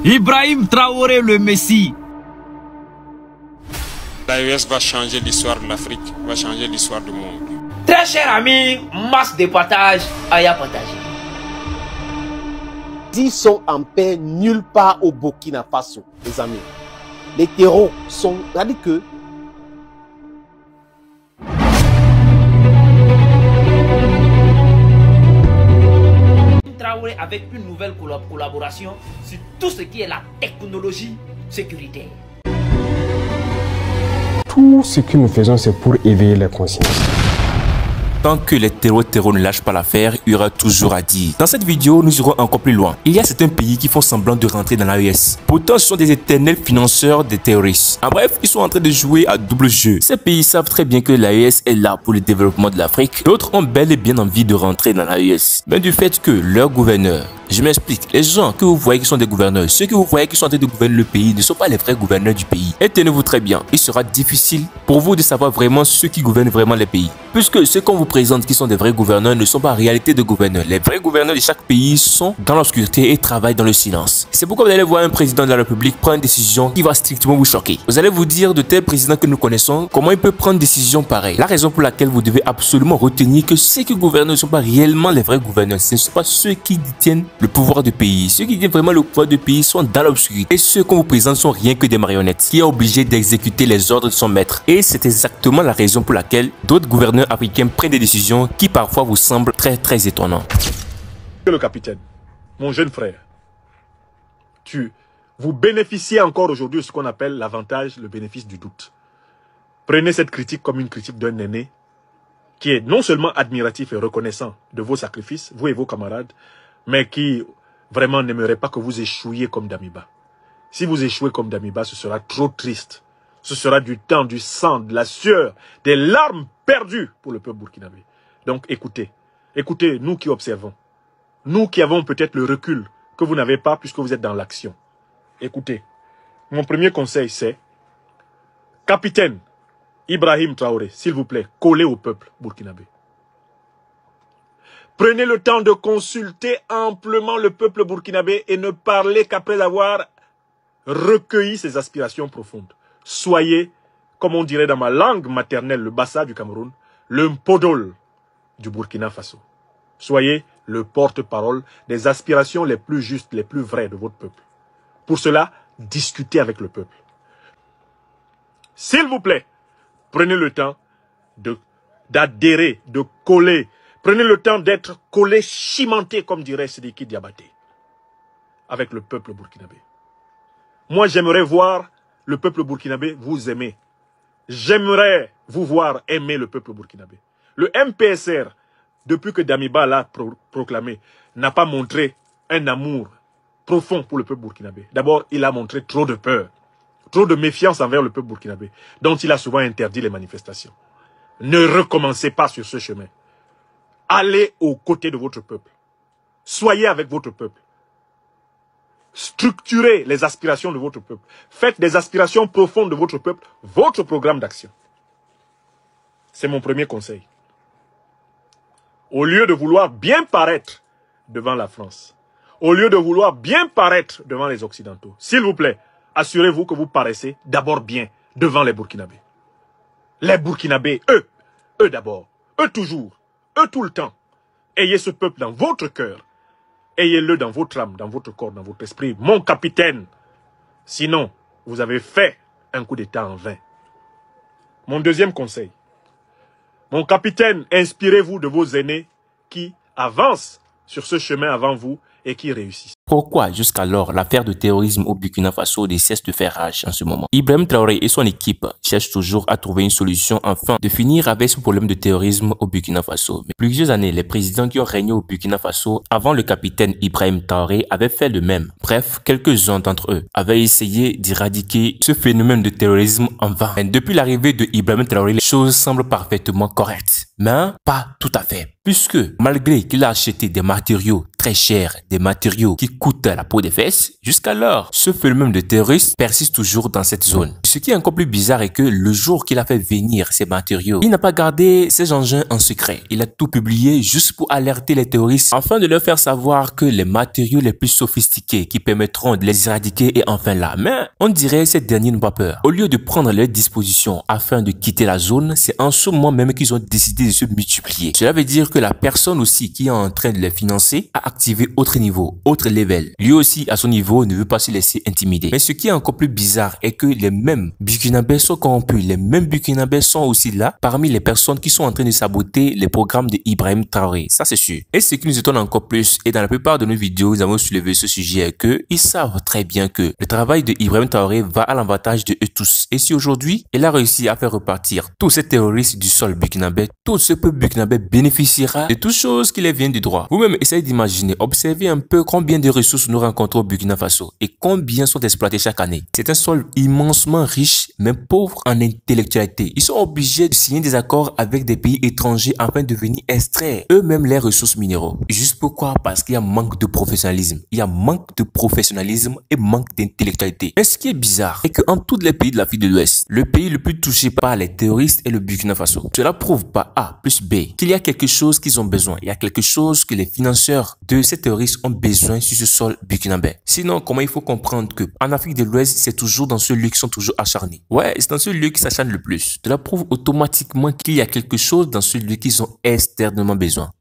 Ibrahim Traoré, le Messie. L'AES va changer l'histoire de l'Afrique, va changer l'histoire du monde. Très cher ami, masse de partage, Aya partagé. Ils sont en paix nulle part au Burkina Faso, les amis. Les terreaux sont... C'est-à-dire que... Traoré avec une nouvelle collaboration sur tout ce qui est la technologie sécuritaire. Tout ce que nous faisons, c'est pour éveiller les consciences. Tant que les terreaux ne lâchent pas l'affaire, il y aura toujours à dire. Dans cette vidéo, nous irons encore plus loin. Il y a certains pays qui font semblant de rentrer dans l'AES. Pourtant, ce sont des éternels financeurs des terroristes. En bref, ils sont en train de jouer à double jeu. Ces pays savent très bien que l'AES est là pour le développement de l'Afrique. D'autres ont bel et bien envie de rentrer dans l'AES. Mais du fait que leur gouverneur, je m'explique, les gens que vous voyez qui sont des gouverneurs, ceux que vous voyez qui sont en train de gouverner le pays ne sont pas les vrais gouverneurs du pays. Et tenez-vous très bien, il sera difficile pour vous de savoir vraiment ceux qui gouvernent vraiment les pays. Puisque ceux qu'on vous présente qui sont des vrais gouverneurs ne sont pas en réalité de gouverneurs. Les vrais gouverneurs de chaque pays sont dans l'obscurité et travaillent dans le silence. C'est pourquoi vous allez voir un président de la République prendre une décision qui va strictement vous choquer. Vous allez vous dire de tel président que nous connaissons, comment il peut prendre une décision pareille. La raison pour laquelle vous devez absolument retenir que ceux qui gouvernent ne sont pas réellement les vrais gouverneurs. Ce ne sont pas ceux qui détiennent le pouvoir du pays. Ceux qui détiennent vraiment le pouvoir du pays sont dans l'obscurité. Et ceux qu'on vous présente sont rien que des marionnettes qui est obligé d'exécuter les ordres de son maître. Et c'est exactement la raison pour laquelle d'autres gouverneurs africains prennent des décisions qui parfois vous semblent très étonnantes. Le capitaine, mon jeune frère, vous bénéficiez encore aujourd'hui de ce qu'on appelle l'avantage, le bénéfice du doute. Prenez cette critique comme une critique d'un aîné qui est non seulement admiratif et reconnaissant de vos sacrifices, vous et vos camarades, mais qui vraiment n'aimerait pas que vous échouiez comme Damiba. Si vous échouez comme Damiba, ce sera trop triste. Ce sera du temps, du sang, de la sueur, des larmes perdues pour le peuple burkinabé. Donc écoutez, nous qui observons, nous qui avons peut-être le recul que vous n'avez pas puisque vous êtes dans l'action. Écoutez, mon premier conseil c'est, capitaine Ibrahim Traoré, s'il vous plaît, collez au peuple burkinabé. Prenez le temps de consulter amplement le peuple burkinabé et ne parlez qu'après avoir recueilli ses aspirations profondes. Soyez, comme on dirait dans ma langue maternelle, le Bassa du Cameroun, le Mpodol du Burkina Faso. Soyez le porte-parole des aspirations les plus justes, les plus vraies de votre peuple. Pour cela, discutez avec le peuple. S'il vous plaît, prenez le temps d'adhérer, de coller. Prenez le temps d'être collé, cimenté, comme dirait Sidiki Diabaté, avec le peuple burkinabé. Moi, j'aimerais voir le peuple burkinabé vous aimer. J'aimerais vous voir aimer le peuple burkinabé. Le MPSR, depuis que Damiba l'a proclamé, n'a pas montré un amour profond pour le peuple burkinabé. D'abord, il a montré trop de peur, trop de méfiance envers le peuple burkinabé, dont il a souvent interdit les manifestations. Ne recommencez pas sur ce chemin. Allez aux côtés de votre peuple. Soyez avec votre peuple. Structurez les aspirations de votre peuple. Faites des aspirations profondes de votre peuple votre programme d'action. C'est mon premier conseil. Au lieu de vouloir bien paraître devant la France, au lieu de vouloir bien paraître devant les Occidentaux, s'il vous plaît, assurez-vous que vous paraissez d'abord bien devant les Burkinabés. Les Burkinabés, eux d'abord, eux toujours, eux tout le temps. Ayez ce peuple dans votre cœur. Ayez-le dans votre âme, dans votre corps, dans votre esprit. Mon capitaine. Sinon, vous avez fait un coup d'État en vain. Mon deuxième conseil. Mon capitaine, inspirez-vous de vos aînés qui avancent sur ce chemin avant vous et qui réussissent. Pourquoi jusqu'alors l'affaire de terrorisme au Burkina Faso ne cesse de faire rage en ce moment? Ibrahim Traoré et son équipe cherchent toujours à trouver une solution afin de finir avec ce problème de terrorisme au Burkina Faso. Mais plusieurs années, les présidents qui ont régné au Burkina Faso avant le capitaine Ibrahim Traoré avaient fait le même. Bref, quelques-uns d'entre eux avaient essayé d'éradiquer ce phénomène de terrorisme en vain. Et depuis l'arrivée de Ibrahim Traoré, les choses semblent parfaitement correctes. Mais pas tout à fait. Puisque malgré qu'il a acheté des matériaux très cher des matériaux qui coûtent la peau des fesses, jusqu'alors, ce phénomène de terrorisme persiste toujours dans cette zone. Ce qui est encore plus bizarre est que le jour qu'il a fait venir ces matériaux, il n'a pas gardé ces engins en secret. Il a tout publié juste pour alerter les terroristes afin de leur faire savoir que les matériaux les plus sophistiqués qui permettront de les éradiquer est enfin là. Mais on dirait que ces derniers n'ont pas peur. Au lieu de prendre leurs dispositions afin de quitter la zone, c'est en ce moment même qu'ils ont décidé de se multiplier. Cela veut dire que la personne aussi qui est en train de les financer a activé autre niveau, autre level. Lui aussi, à son niveau, ne veut pas se laisser intimider. Mais ce qui est encore plus bizarre est que les mêmes burkinabés sont corrompus. Les mêmes burkinabés sont aussi là parmi les personnes qui sont en train de saboter les programmes de Ibrahim Traoré. Ça, c'est sûr. Et ce qui nous étonne encore plus, et dans la plupart de nos vidéos, nous avons soulevé ce sujet, est que ils savent très bien que le travail de Ibrahim Traoré va à l'avantage de eux tous. Et si aujourd'hui, il a réussi à faire repartir tous ces terroristes du sol burkinabé, tout ce peuple burkinabé bénéficiera de toutes choses qui les viennent du droit. Vous-même, essayez d'imaginer, observez un peu combien de ressources nous rencontrons au Burkina Faso et combien sont exploitées chaque année. C'est un sol immensement riche, mais pauvre en intellectualité. Ils sont obligés de signer des accords avec des pays étrangers afin de venir extraire eux-mêmes les ressources minéraux. Juste pourquoi? Parce qu'il y a manque de professionnalisme. Il y a manque de professionnalisme et manque d'intellectualité. Mais ce qui est bizarre est qu'en tous les pays de l'Afrique de l'Ouest, le pays le plus touché par les terroristes est le Burkina Faso. Cela prouve par A plus B qu'il y a quelque chose qu'ils ont besoin. Il y a quelque chose que les financeurs de ces terroristes ont besoin sur ce sol burkinabé. Sinon, comment il faut comprendre que en Afrique de l'Ouest, c'est toujours dans ce lieu qu'ils sont toujours acharnés. Ouais, c'est dans ce lieu qu'ils s'acharnent le plus. Cela prouve automatiquement qu'il y a quelque chose dans ce lieu qu'ils ont externement besoin.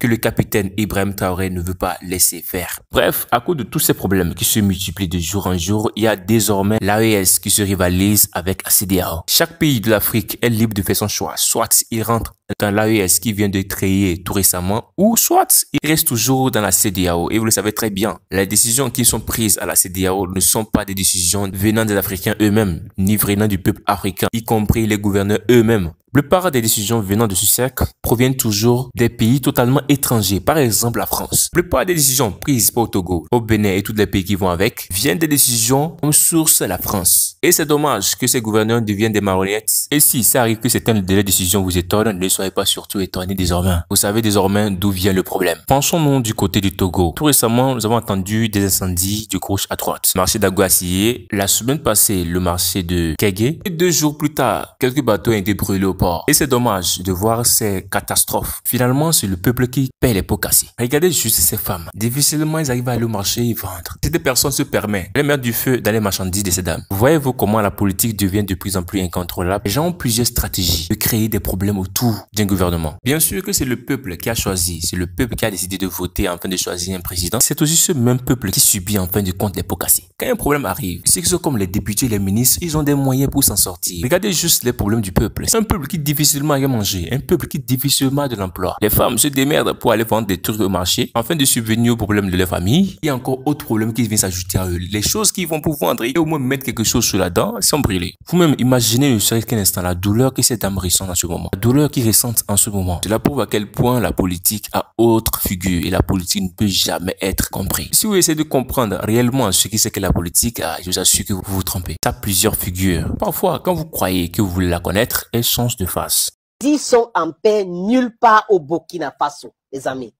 Que le capitaine Ibrahim Traoré ne veut pas laisser faire. Bref, à cause de tous ces problèmes qui se multiplient de jour en jour, il y a désormais l'AES qui se rivalise avec la CEDEAO. Chaque pays de l'Afrique est libre de faire son choix. Soit il rentre dans l'AES qui vient de créer tout récemment, ou soit il reste toujours dans la CEDEAO. Et vous le savez très bien, les décisions qui sont prises à la CEDEAO ne sont pas des décisions venant des Africains eux-mêmes, ni venant du peuple africain, y compris les gouverneurs eux-mêmes. La plupart des décisions venant de ce cercle proviennent toujours des pays totalement étrangers, par exemple la France. La plupart des décisions prises par au Togo, au Bénin et tous les pays qui vont avec viennent des décisions comme source la France. Et c'est dommage que ces gouverneurs deviennent des marionnettes. Et si ça arrive que certaines de leurs décisions vous étonnent, ne soyez pas surtout étonnés désormais. Vous savez désormais d'où vient le problème. Penchons-nous du côté du Togo. Tout récemment, nous avons entendu des incendies de gauche à droite. Marché d'Aguassié, la semaine passée, le marché de Kégué. Et 2 jours plus tard, quelques bateaux ont été brûlés au port. Et c'est dommage de voir ces catastrophes. Finalement, c'est le peuple qui paie les pots cassés. Regardez juste ces femmes. Difficilement, ils arrivent à aller au marché et vendre. Si des personnes se permettent de mettre du feu dans les marchandises de ces dames. Voyez-vous comment la politique devient de plus en plus incontrôlable? Les gens ont plusieurs stratégies de créer des problèmes autour d'un gouvernement. Bien sûr que c'est le peuple qui a choisi. C'est le peuple qui a décidé de voter afin de choisir un président. C'est aussi ce même peuple qui subit en fin de compte les pots cassés. Quand un problème arrive, ceux qui sont comme les députés, les ministres, ils ont des moyens pour s'en sortir. Regardez juste les problèmes du peuple. C'est un peuple qui difficilement à manger, un peuple qui difficilement a de l'emploi. Les femmes se démerdent pour aller vendre des trucs au marché afin de subvenir aux problèmes de leur famille. Il y a encore autre problème qui vient s'ajouter à eux. Les choses qu'ils vont pouvoir vendre et au moins mettre quelque chose sur la dent sont brûlées. Vous-même imaginez ne serait-ce qu'un instant la douleur que ces dames ressentent en ce moment. La douleur qu'ils ressentent en ce moment. Cela prouve à quel point la politique a autre figure et la politique ne peut jamais être comprise. Si vous essayez de comprendre réellement ce qui c'est que la politique, je vous assure que vous vous trompez. Ça a plusieurs figures. Parfois, quand vous croyez que vous voulez la connaître, elle change de face. Ils sont en paix nulle part au Burkina Faso, les amis.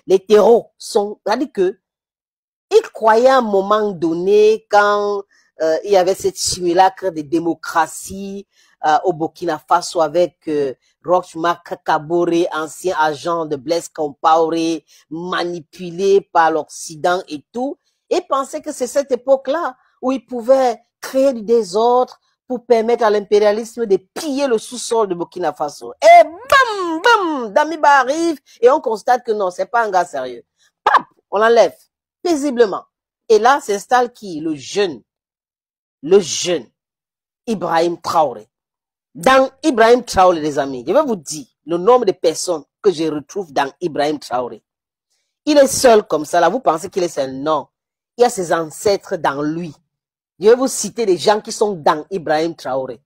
Les terreaux sont... C'est-à-dire que ils croyaient à un moment donné, quand il y avait cette simulacre de démocratie au Burkina Faso avec Roch Marc Kabore, ancien agent de Blaise Compaoré, manipulé par l'Occident et tout, et pensaient que c'est cette époque-là où ils pouvaient créer du désordre pour permettre à l'impérialisme de piller le sous-sol de Burkina Faso. Et bam, bam, Damiba arrive et on constate que non, c'est pas un gars sérieux. Pap, on l'enlève paisiblement. Et là s'installe qui? Le jeune Ibrahim Traoré. Dans Ibrahim Traoré, les amis, je vais vous dire le nombre de personnes que je retrouve dans Ibrahim Traoré. Il est seul comme ça, là, vous pensez qu'il est seul? Non. Il y a ses ancêtres dans lui. Je vais vous citer des gens qui sont dans Ibrahim Traoré.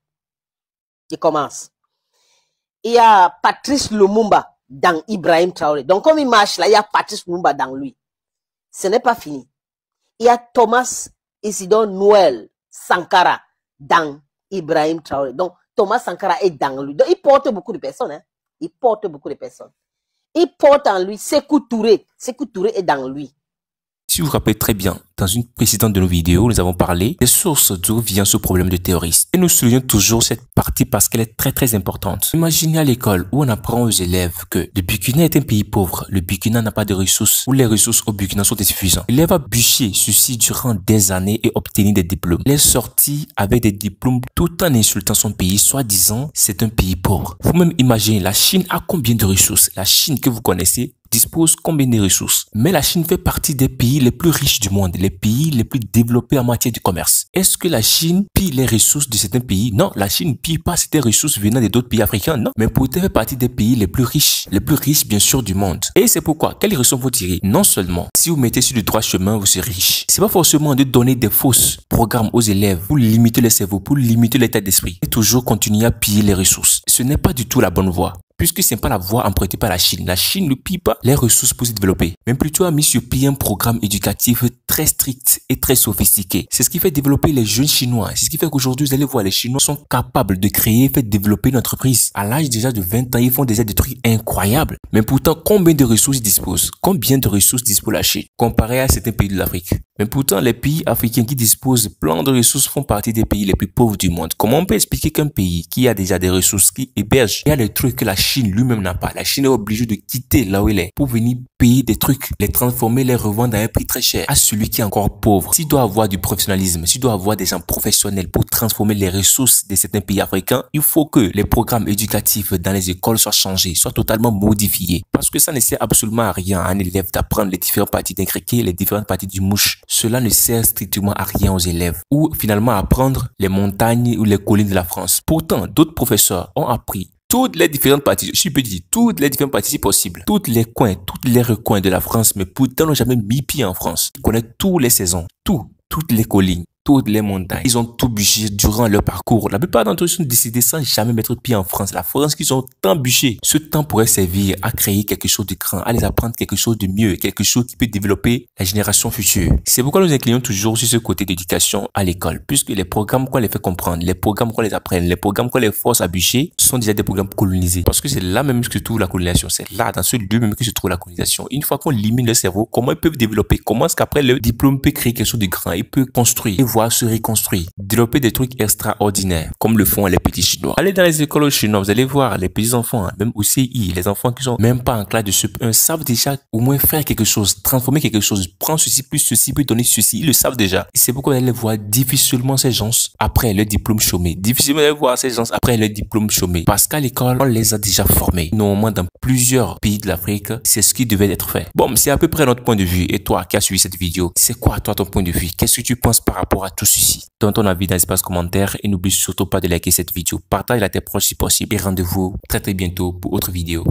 Je commence. Il y a Patrice Lumumba dans Ibrahim Traoré. Donc, comme il marche là, il y a Patrice Lumumba dans lui. Ce n'est pas fini. Il y a Thomas Isidore Noël Sankara dans Ibrahim Traoré. Donc, Thomas Sankara est dans lui. Donc, il porte beaucoup de personnes. Hein. Il porte beaucoup de personnes. Il porte en lui Sékou Touré. Sékou Touré est dans lui. Si vous vous rappelez très bien, dans une précédente de nos vidéos, nous avons parlé des sources d'où vient ce problème de terrorisme. Et nous soulignons toujours cette partie parce qu'elle est très importante. Imaginez à l'école où on apprend aux élèves que le Burkina est un pays pauvre, le Burkina n'a pas de ressources, ou les ressources au Burkina sont insuffisantes. L'élève va bûcher ceci durant des années et obtenir des diplômes. Il est sorti avec des diplômes tout en insultant son pays, soi-disant c'est un pays pauvre. Vous-même imaginez, la Chine a combien de ressources? La Chine que vous connaissez dispose combien de ressources? Mais la Chine fait partie des pays les plus riches du monde, les pays les plus développés en matière de commerce. Est-ce que la Chine pille les ressources de certains pays? Non, la Chine ne pille pas certaines ressources venant d'autres pays africains, non. Mais pourtant, elle fait partie des pays les plus riches bien sûr du monde. Et c'est pourquoi, quelles leçons vous tirez? Non seulement, si vous mettez sur le droit chemin, vous serez riche. C'est pas forcément de donner des fausses programmes aux élèves pour limiter le cerveau, pour limiter l'état d'esprit. Et toujours continuer à piller les ressources. Ce n'est pas du tout la bonne voie. Puisque ce n'est pas la voie empruntée par la Chine. La Chine ne pille pas les ressources pour se développer, mais plutôt a mis sur pied un programme éducatif très strict et très sophistiqué. C'est ce qui fait développer les jeunes Chinois. C'est ce qui fait qu'aujourd'hui, vous allez voir, les Chinois sont capables de créer, de développer une entreprise. À l'âge déjà de 20 ans, ils font déjà des trucs incroyables. Mais pourtant, combien de ressources ils disposent? Combien de ressources dispose la Chine comparé à certains pays de l'Afrique? Mais pourtant, les pays africains qui disposent de plein de ressources font partie des pays les plus pauvres du monde. Comment on peut expliquer qu'un pays qui a déjà des ressources, qui héberge, il y a des trucs que la Chine lui-même n'a pas? La Chine est obligée de quitter là où elle est pour venir payer des trucs, les transformer, les revendre à un prix très cher à celui qui est encore pauvre. S'il doit avoir du professionnalisme, s'il doit avoir des gens professionnels pour transformer les ressources de certains pays africains, il faut que les programmes éducatifs dans les écoles soient changés, soient totalement modifiés. Parce que ça ne sert absolument à rien à un élève d'apprendre les différentes parties d'un criquet, les différentes parties du mouche. Cela ne sert strictement à rien aux élèves. Ou finalement apprendre les montagnes ou les collines de la France. Pourtant, d'autres professeurs ont appris toutes les différentes parties, je peux dire toutes les différentes parties si possible, tous les coins, tous les recoins de la France, mais pourtant n'ont jamais mis pied en France. Ils connaissent toutes les saisons, toutes les collines, toutes les montagnes. Ils ont tout bûché durant leur parcours. La plupart d'entre eux sont décidés sans jamais mettre pied en France. La France qu'ils ont tant bûché. Ce temps pourrait servir à créer quelque chose de grand, à les apprendre quelque chose de mieux, quelque chose qui peut développer la génération future. C'est pourquoi nous inclinons toujours sur ce côté d'éducation à l'école, puisque les programmes qu'on les fait comprendre, les programmes qu'on les apprenne, les programmes qu'on les force à bûcher sont déjà des programmes colonisés. Parce que c'est là même que se trouve la colonisation. C'est là, dans ce lieu même que se trouve la colonisation. Une fois qu'on limite le cerveau, comment ils peuvent développer? Comment est-ce qu'après le diplôme peut créer quelque chose de grand? Il peut construire, voir se reconstruire, développer des trucs extraordinaires, comme le font les petits Chinois. Allez dans les écoles chinois, vous allez voir les petits enfants, même au CI, les enfants qui sont même pas en classe de sup1 savent déjà au moins faire quelque chose, transformer quelque chose, prendre ceci plus ceci, peut donner ceci, ils le savent déjà. Et c'est pourquoi vous allez voir difficilement ces gens après le diplôme chômé. Difficilement vous allez voir ces gens après le diplôme chômé. Parce qu'à l'école, on les a déjà formés. Normalement, dans plusieurs pays de l'Afrique, c'est ce qui devait être fait. Bon, c'est à peu près notre point de vue. Et toi qui as suivi cette vidéo, c'est quoi toi ton point de vue? Qu'est-ce que tu penses par rapport à tout ceci? Donne ton avis dans l'espace commentaire et n'oublie surtout pas de liker cette vidéo. Partage-la à tes proches si possible et rendez-vous très bientôt pour autre vidéo.